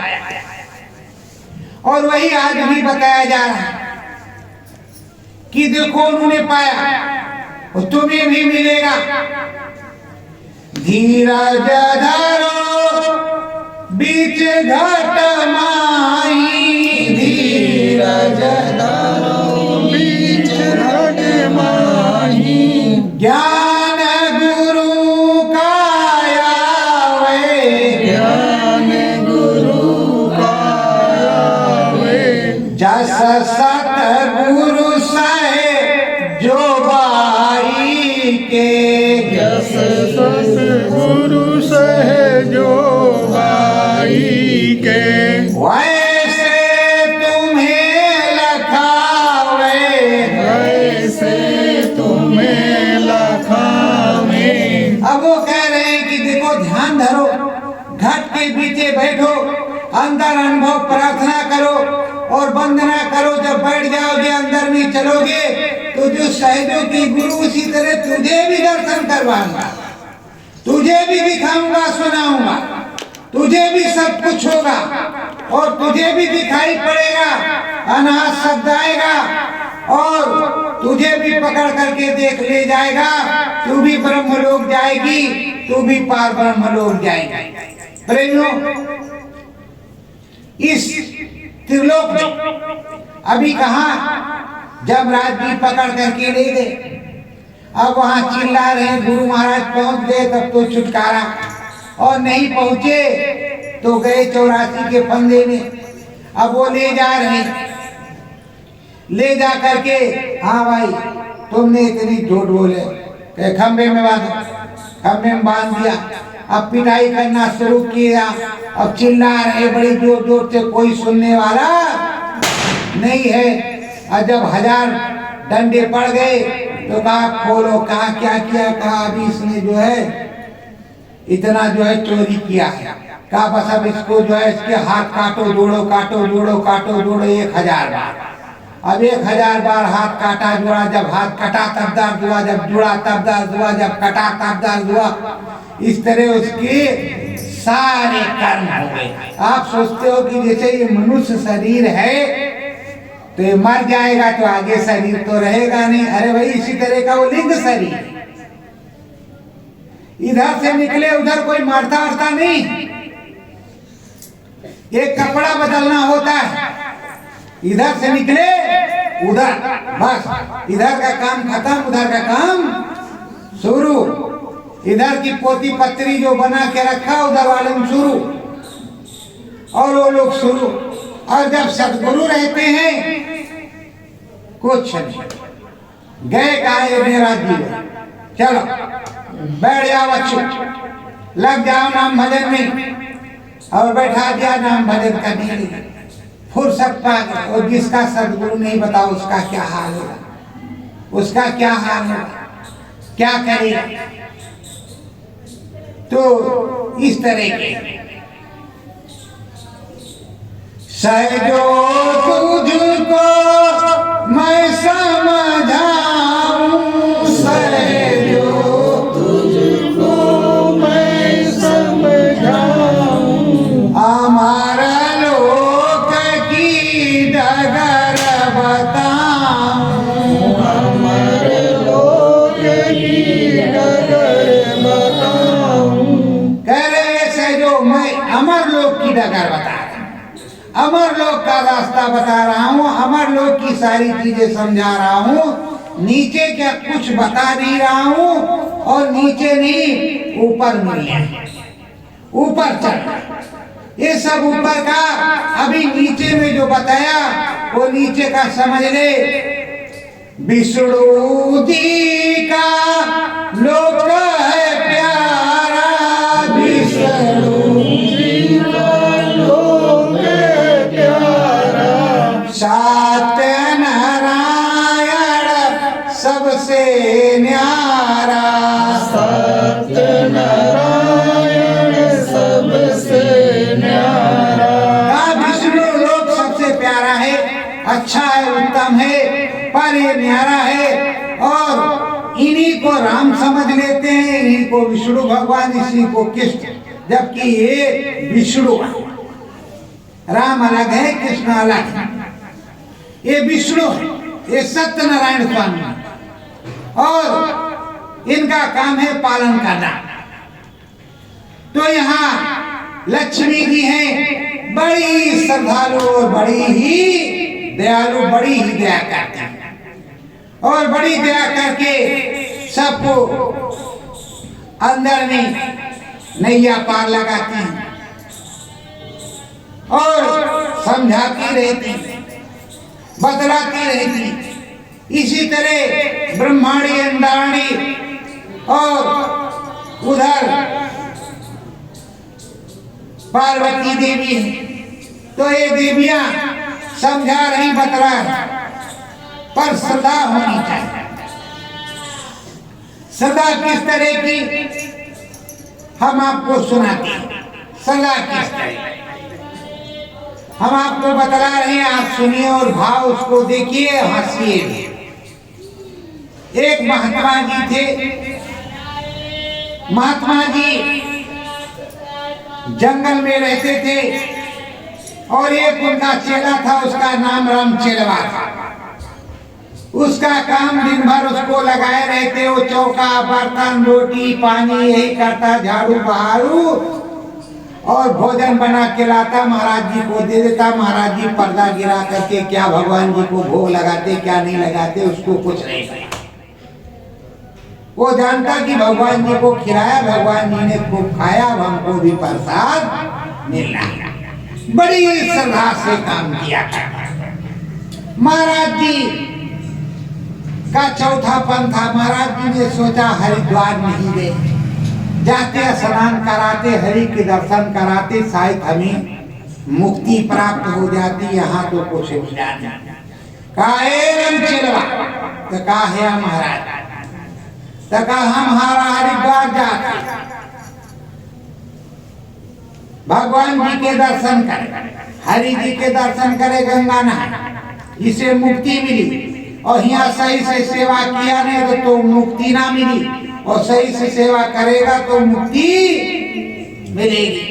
और वही आज भी बताया जा रहा है कि देखो उन्होंने पाया, और तुम्हें भी मिलेगा। धीरज धरो बीच घट माई,
धीरज धरो बीच घट माही,
ज्ञान गुरु का आवे,
ज्ञान गुरु का आवे,
जस सत गुरु सहे जो बाई के,
जस सत गुरु सहजो भाई के,
वैसे तुम्हें लखावे,
वैसे तुम्हें लखावे।
अब वो कह रहे हैं कि देखो ध्यान धरो, घट के पीछे बैठो, अंदर अनुभव प्रार्थना करो और वंदना करो। जब बैठ जाओगे अंदर में चलोगे तो जो सहजों की गुरु उसी तरह तुझे भी दर्शन करवाऊंगा, तुझे भी दिखाऊंगा, सुनाऊंगा, तुझे भी सब कुछ होगा, और तुझे भी दिखाई पड़ेगा, अनाथ शब्द आएगा, और तुझे भी पकड़ करके देख ले जाएगा। तू भी ब्रह्मलोक जाएगी, तू भी पार ब्रह्मलोक जाएगी। प्रेमियों, इस त्रिलोक में अभी कहा, जब राजवी पकड़ करके ले गए, अब वहां चिल्ला रहे गुरु महाराज पहुंच गए तब तो छुटकारा, और नहीं पहुंचे तो गए 84 के फंदे में। अब वो ले जा रहे, ले जा करके, हाँ भाई तुमने इतनी झूठ बोले, खंबे में बांध, खंबे में बांध दिया। अब पिटाई करना शुरू किया, अब चिल्ला रहे बड़ी जोर जोर से, कोई सुनने वाला नहीं है। और जब 1000 डंडे पड़ गए तो कहा खोलो, कहा क्या किया, कहा अभी इसने जो है इतना जो है चोरी किया है, कहा बस अब इसको जो है इसके हाथ काटो जोड़ो, काटो जोड़ो, काटो जोड़ो 1000 बार। अब 1000 बार हाथ काटा जोड़ा, जब हाथ कटा तब दर्द हुआ, जब जुड़ा तब दर्द हुआ, जब कटा तब दर्द हुआ। इस तरह उसके सारे कर्म हो गए। आप सोचते हो कि जैसे ये मनुष्य शरीर है तो ये मर जाएगा तो आगे शरीर तो रहेगा नहीं। अरे भाई इसी तरह का वो लिंग शरीर, इधर से निकले उधर कोई मारता वारता नहीं, एक कपड़ा बदलना होता है, इधर से निकले उधर, बस इधर का काम खत्म, उधर का काम शुरू। इधर की पोती पत्री जो बना के रखा उधर वाले में शुरू, और वो लोग शुरू। और जब सदगुरु रहते हैं कुछ नहीं, गए कहा मेरा जीवन, चलो बैठ जाओ बच्चों, लग जाओ नाम भजन में, और बैठा दिया नाम भजन करने। फुर्सत पा गए, और जिसका सदगुरु नहीं बताओ उसका क्या हाल होगा, उसका क्या हाल होगा, क्या करेगा। तो इस तरह के सहजो तुझको मैं समझाऊं, सहजो
तुझको मैं समझाऊं,
हमारा लोक की डगर बताऊं,
हमारे लोक की डगर बताऊं।
कह रहे सहजो मैं अमर लोक की डगर बता रहा हूं, अमर लोक का रास्ता बता रहा हूँ, अमर लोक की सारी चीजें समझा रहा हूँ। नीचे क्या कुछ बता नहीं रहा हूँ, और नीचे नहीं ऊपर नहीं है, ऊपर चल। ये सब ऊपर का, अभी नीचे में जो बताया वो नीचे का समझ ले। विष्णु जी का लोक है प्यारा, विष्णु
जी का लोक है प्यारा,
सत्य नारायण सबसे न्यारा,
सत्य नारायण सबसे न्यारा।
विष्णु लोक सबसे प्यारा है, अच्छा है, उत्तम है, पर ये न्यारा है। और इन्हीं को राम समझ लेते हैं, इन्हीं को विष्णु भगवान, इसी को कृष्ण, जबकि ये विष्णु, राम अलग है, कृष्ण अलग है। ये विष्णु है, ये सत्यनारायण स्वामी है, और इनका काम है पालन करना। तो यहाँ लक्ष्मी जी हैं, बड़ी श्रद्धालु और बड़ी ही दयालु, बड़ी ही दया करती हैं, और बड़ी दया करके सबको अंदर में नैया पार लगाती हैं और समझाती रहती, बतलाती रहती। इसी तरह ब्रह्माणी, अंडाणी और उधर पार्वती देवी है। तो ये देवियां समझा रही, बतला रही, पर सदा होनी चाहिए। सदा किस तरह की हम आपको सुनाते हैं, सदा किस तरह हम आपको बतला रहे हैं, आप सुनिए और भाव उसको देखिए, हंसिए भी। एक महात्मा जी थे, महात्मा जी जंगल में रहते थे, और एक उनका चेला था, उसका नाम रामचेलवा था। उसका काम दिन भर उसको लगाए रहते, वो चौका बर्तन रोटी पानी यही करता, झाड़ू बहारू और भोजन बना के लाता, महाराज जी को दे देता। महाराज जी पर्दा गिरा करके क्या भगवान जी को भोग लगाते, क्या नहीं लगाते, उसको कुछ नहीं पता। वो जानता कि भगवान जी को खिलाया, भगवान जी ने खूब खाया, हमको भी प्रसाद मिल रहा। बड़ी श्रद्धा से काम किया करता। महाराज जी का चौथा पन था। महाराज जी ने सोचा हरिद्वार नहीं गए, जाते स्नान कराते, हरि के दर्शन कराते, शायद हमें मुक्ति प्राप्त हो जाती, यहाँ तो कुछ मिला नहीं। रामचेलवा तो कहा है महाराज, तो कहा हमारा हरिद्वार जाते भगवान जी के दर्शन करे, हरि जी के दर्शन करे, गंगा नहाए, इसे मुक्ति मिली। और यहाँ सही से सेवा किया नहीं तो मुक्ति ना मिली, और सही से सेवा करेगा तो मुक्ति मिलेगी।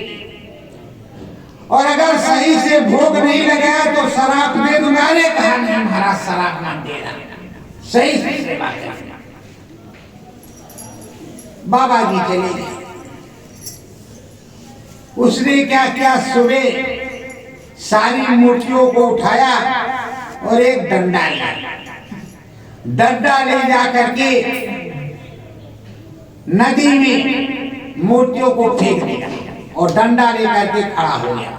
और अगर सही से भोग नहीं लगाया तो शराब दे दूंगा। ने कहा नहीं महाराज, शराब ना देना, सही से सेवा करना। बाबा जी चले गए। उसने क्या किया, सुबह सारी मूर्तियों को उठाया और एक डंडा लिया। डंडा ले जाकर के नदी में मूर्तियों को फेंक दिया और डंडा लेकर के खड़ा हो गया।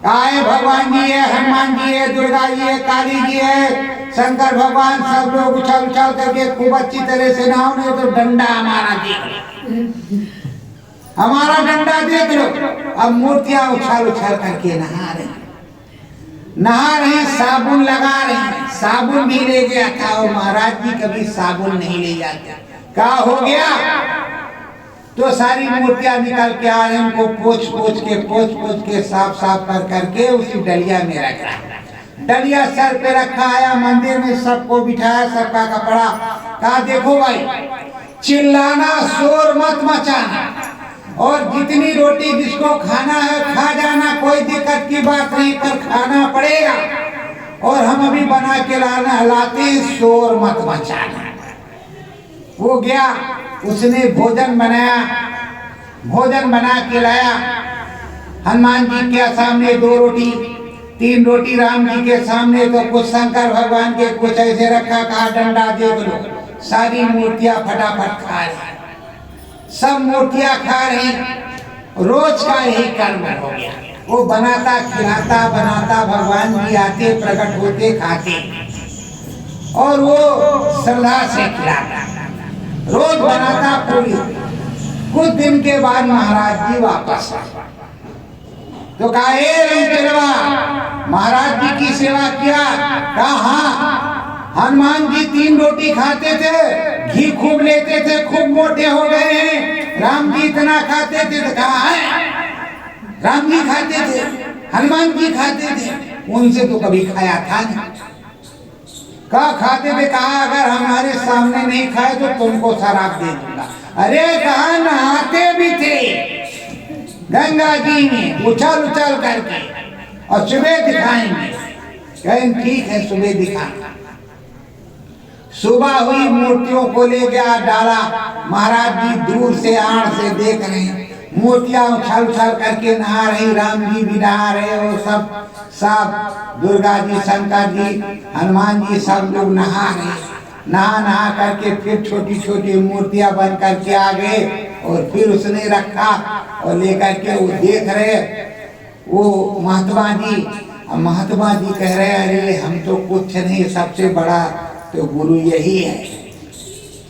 आए भगवान जी है, हनुमान जी है, दुर्गा जी है, काली जी है, शंकर भगवान, सब लोग उछल उछल करके खूब अच्छी तरह से नहाओ, नहीं तो डंडा हमारा देख लो, हमारा डंडा देख लो। अब मूर्तियां उछल उछल करके नहा रही, साबुन लगा रही। साबुन भी ले गया था और महाराज जी कभी साबुन नहीं ले जाते। क्या हो गया? तो सारी मूर्तियां निकल के आ रही, उनको पोछ के साफ कर करके उसी डलिया में रखा। डलिया सर पे रखा, आया मंदिर में, सबको बिठाया, सबका कपड़ा। कहा देखो भाई, चिल्लाना, शोर मत मचाना, और जितनी रोटी जिसको खाना है खा जाना, कोई दिक्कत की बात नहीं, पर खाना पड़ेगा। और हम अभी बना के लाते, शोर मत मचाना। वो गया, उसने भोजन बनाया, भोजन बना के लाया। हनुमान जी के सामने 2 रोटी 3 रोटी, राम जी के सामने तो कुछ, शंकर भगवान के कुछ ऐसे रखा। कहा डंडा देख लो। सारी मूर्तियां फटाफट खा रही, सब मूर्तियां खा रही। रोज का यही कर्म हो गया। वो बनाता खिलाता, बनाता, भगवान जी आते, प्रकट होते, खाते, और वो श्रद्धा से खिलाता, रोज बनाता पूरी। कुछ दिन के बाद महाराज जी वापस आए तो कहा महाराज जी की सेवा किया? कहा हाँ, हनुमान जी 3 रोटी खाते थे, घी खूब लेते थे, खूब मोटे हो गए हैं। राम जी इतना खाते थे तो कहा है, राम जी खाते थे, हनुमान जी खाते थे, उनसे तो कभी खाया था नहीं। कहा खाते थे? कहा अगर हमारे सामने नहीं खाए तो तुमको शराब दे दूंगा। अरे कहा नहाते भी थे गंगा जी में उछल उछल करके, और सुबह दिखाएंगे। कहें ठीक है, सुबह दिखाएंगे। सुबह हुई, मूर्तियों को ले गया, डाला। महाराज जी दूर से आड़ से देख रहे हैं, मूर्तियां उछल उछल करके नहा रही, राम जी भी नहा रहे, और सब दुर्गा जी, शंकर जी, हनुमान जी, सब लोग नहा रहे। नहा करके फिर छोटी छोटी मूर्तियां बन करके आ गए, और फिर उसने रखा और लेकर के वो देख रहे, वो महात्मा जी कह रहे अरे हम तो कुछ नहीं, सबसे बड़ा तो गुरु यही है।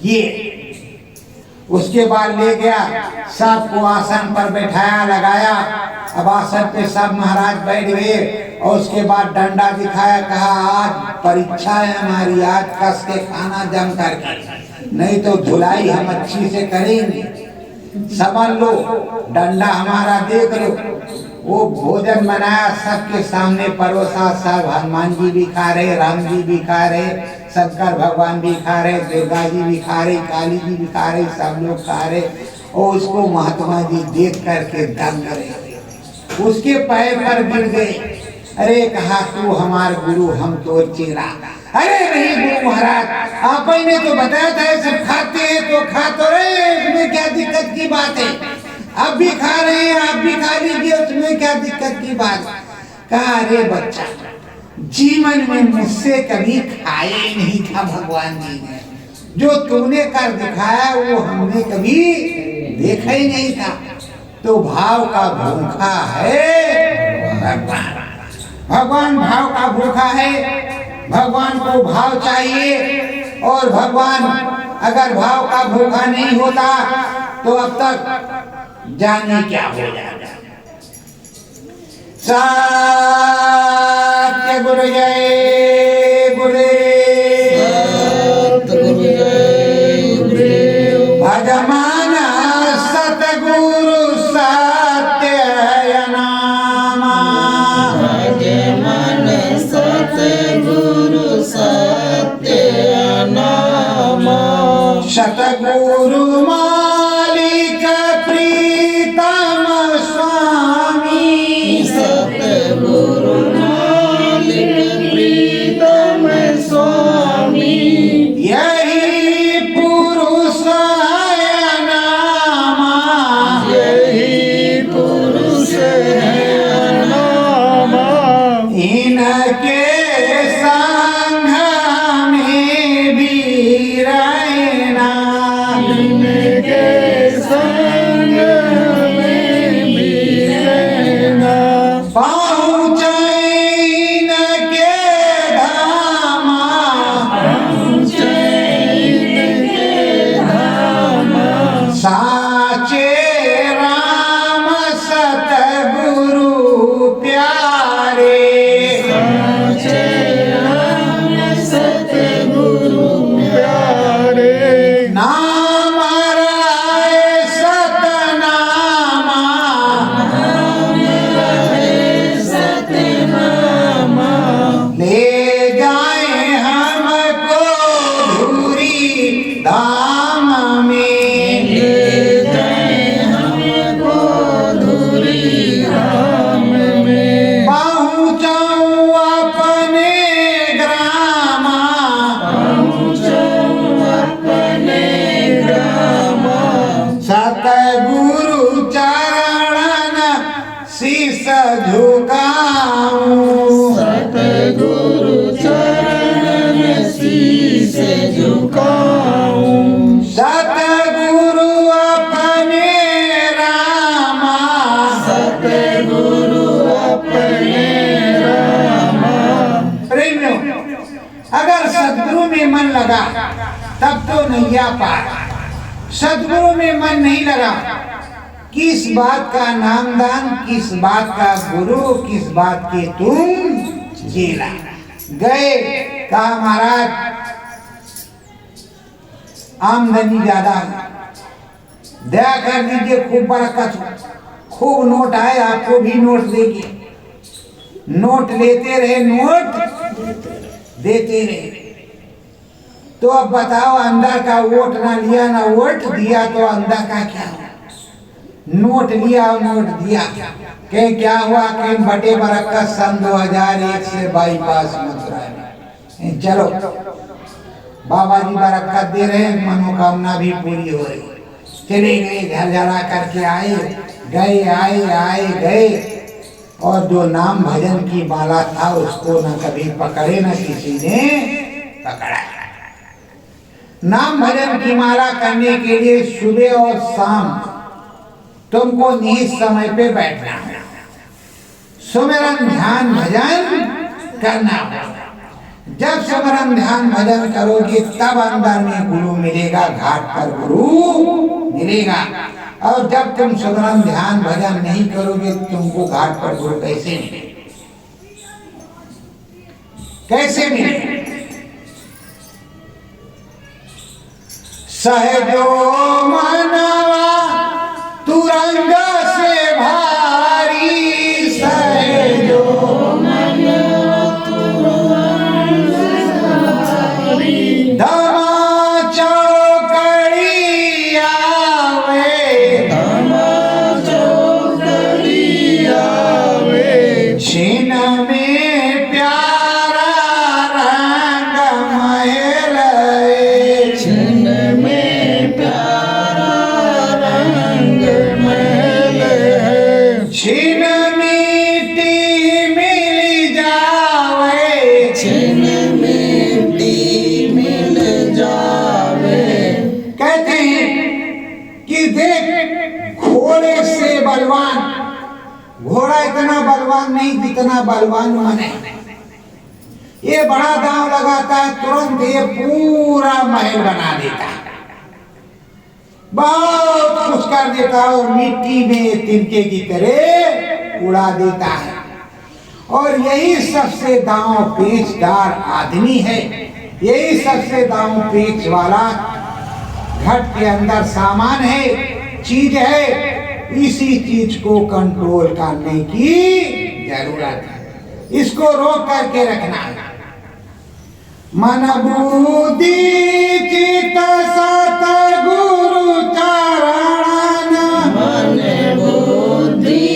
ये उसके बाद ले गया, सबको आसन पर बैठाया, लगाया। अब आसन पे सब महाराज बैठ गए, और उसके बाद डंडा दिखाया। कहा आज परीक्षा है हमारी, आज कस के खाना जम करके, नहीं तो धुलाई हम अच्छी से करेंगे, समझ लो। डंडा हमारा देख लो। वो भोजन बनाया, सबके सामने परोसा। सब हनुमान जी भी खा रहे, राम जी भी खा रहे, शंकर भगवान भी खा रहे, दुर्गा जी भी खा रही, काली जी भी खा रही, सब लोग खा रहे। और उसको महात्मा जी देख करके दंग रहे, उसके पैर पर गिर गए। अरे कहा तू हमार गुरु, हम तो चेला। अरे नहीं गुरु महाराज, आप ही ने तो बताया था सब खाते हैं तो खा तो रहे, इसमें क्या दिक्कत की बात है? अब भी खा रहे हैं, आप भी खा लीजिए, उसमें क्या दिक्कत की बात? कहा अरे बच्चा, जीवन में मुझसे कभी खाया ही नहीं था भगवान जी ने, जो तूने कर दिखाया वो हमने कभी देखा ही नहीं था। तो भाव का भूखा है भगवान, भगवान भाव का भूखा है। भगवान को भाव चाहिए, और भगवान अगर भाव का भूखा नहीं होता तो अब तक जाने क्या हो जाता। सत्य गुरु जय गुरुदेव, भजमान सतगुरु सत्य नामा,
भजमान सतगुरु सत्य नामा,
सतगुरु मालिक प्रीतम स्वामी,
सतगुरु मालिक प्रीतम स्वामी,
यही पुरुष है नामा,
यही पुरुष है नामा,
इनके साथ सदगुरु में मन लगा तब तो नैया पार। सदगुरु में मन नहीं लगा, किस बात का नामदान, किस बात का गुरु, किस बात के तुम चेला। गए, कहा महाराज आमदनी ज्यादा है, दया कर दीजिए, खूब बरकत हो, खूब नोट आए, आपको भी नोट देंगे। नोट लेते रहे, नोट देते रहे। तो अब बताओ, अंदर का वोट ना लिया ना वोट दिया तो अंदर का क्या हुआ? नोट लिया और नोट दिया, के क्या हुआ? के बटे बरकत सन 2001 से बाईपास मथुरा में। चलो बाबा जी बरकत दे रहे हैं, मनोकामना भी पूरी हो रही। चले गए, झरझरा करके आए, गए आए आए गए, और जो नाम भजन की माला था उसको न कभी पकड़े न किसी ने पकड़ा। नाम भजन की माला करने के लिए सुबह और शाम तुमको निहित समय पे बैठना है, सुमिरन ध्यान भजन करना है। जब सुमिरन ध्यान भजन करोगे तब अंदर में गुरु मिलेगा, घाट पर गुरु मिलेगा। और जब तुम सुमिरन ध्यान भजन नहीं करोगे तुमको घाट पर गुरु कैसे मिलेगा? कैसे मिलेगा? सहजो मनवा तुरंग से भारी, सहजो मनवा तुरंग से भारी, धमा चौकड़ी आवे, धमा चौकड़ी आवे, छिन में प्यारा रंग महल, छिन में प्यारा रंग महल, छिन मिट्टी मिल जावे, छिन मिट्टी मिल जावे। कहते हैं कि देख घोड़े से बलवान, घोड़ा इतना बलवान नहीं जितना बलवान मन है। ये बड़ा दांव लगाता है, तुरंत ये पूरा महल बना देता है, बहुत कुछ कर देता है, और मिट्टी में तिनके की तरह उड़ा देता है। और यही सबसे दांव पेचदार आदमी है, यही सबसे दांव पेच वाला घट के अंदर सामान है, चीज है। इसी चीज को कंट्रोल करने की जरूरत है, इसको रोक करके रखना है। मन बुद्धि चित सत गुरु चरण, मन बुद्धि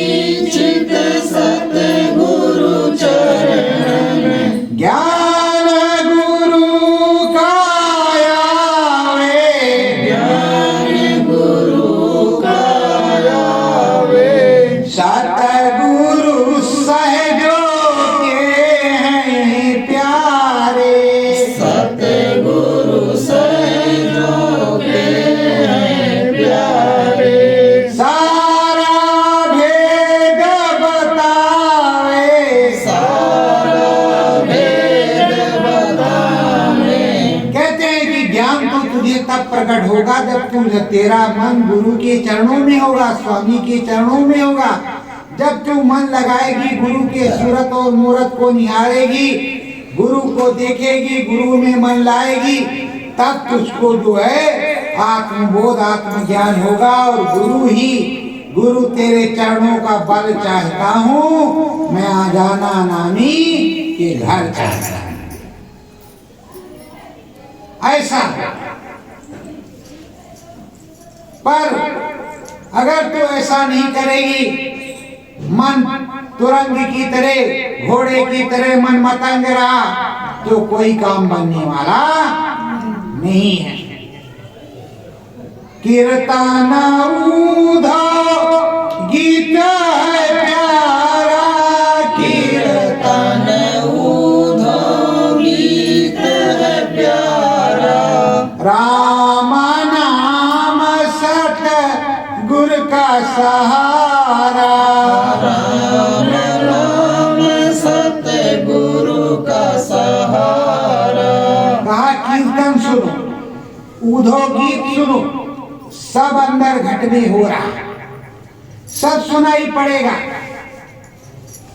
चित सत गुरु चरण, ज्ञान गुरु का आवे, ज्ञान गुरु का आवे, सतगुरु सहजो के हैं प्यारे, सतगुरु सहजो के हैं प्यारे, सारा भेद बतावे, सारा भेद बतावे। कहते हैं कि ज्ञान तो तुझे तब प्रकट होगा जब तेरा मन गुरु के चरणों में होगा, स्वामी के चरणों में होगा। जब तू मन लगाएगी, गुरु के सूरत और मूरत को निहारेगी, गुरु को देखेगी, गुरु में मन लाएगी, तब तुझको जो है आत्मबोध आत्मज्ञान होगा। और गुरु तेरे चरणों का बल चाहता हूँ, मैं आ जाना नानी के घर चाहता हूँ, ऐसा। पर अगर तू ऐसा नहीं करेगी, मन तुरंग की तरह, घोड़े की तरह मन मतंग रहा, तो कोई काम बनने वाला नहीं है। कीर्तन उधा गीत है प्यारा, कीर्तन उधा गीत है प्यारा, राम नाम सत गुरु का सहारा, राम नाम सत गुरु का सहारा, कीर्तन सुनो, ऊधो गीत सुनो, सब अंदर घट में हो रहा है, सब सुनाई पड़ेगा,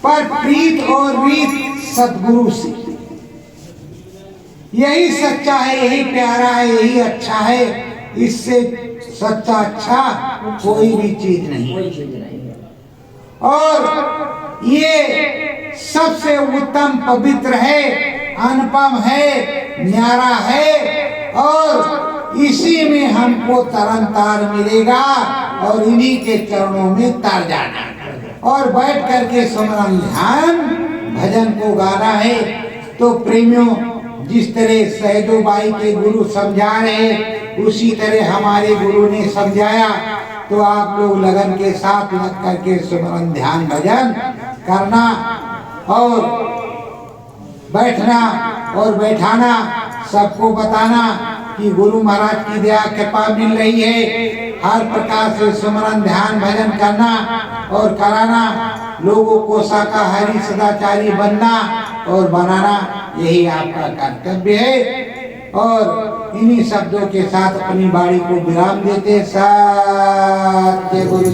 पर प्रीत और रीत सदगुरु से। यही सच्चा है, यही प्यारा है, यही अच्छा है। इससे सच्चा अच्छा कोई भी चीज नहीं। और ये सबसे उत्तम पवित्र है, अनुपम है, न्यारा है, और इसी में हमको तरन तार मिलेगा और इन्हीं के चरणों में तर जाना और बैठ करके सुमरन ध्यान भजन को गाना है। तो प्रेमियों, जिस तरह सहजो बाई के गुरु समझा रहे उसी तरह हमारे गुरु ने समझाया। तो आप लोग लगन के साथ लग करके सुमरन ध्यान भजन करना और बैठना और बैठाना, सबको बताना कि गुरु महाराज की दया कृपा मिल रही है। हर प्रकार से सुमरन ध्यान भजन करना और कराना, लोगों को शाकाहारी सदाचारी बनना और बनाना, यही आपका कर्तव्य है। और इन्हीं शब्दों के साथ अपनी वाणी को विराम देते। सत्य गुरु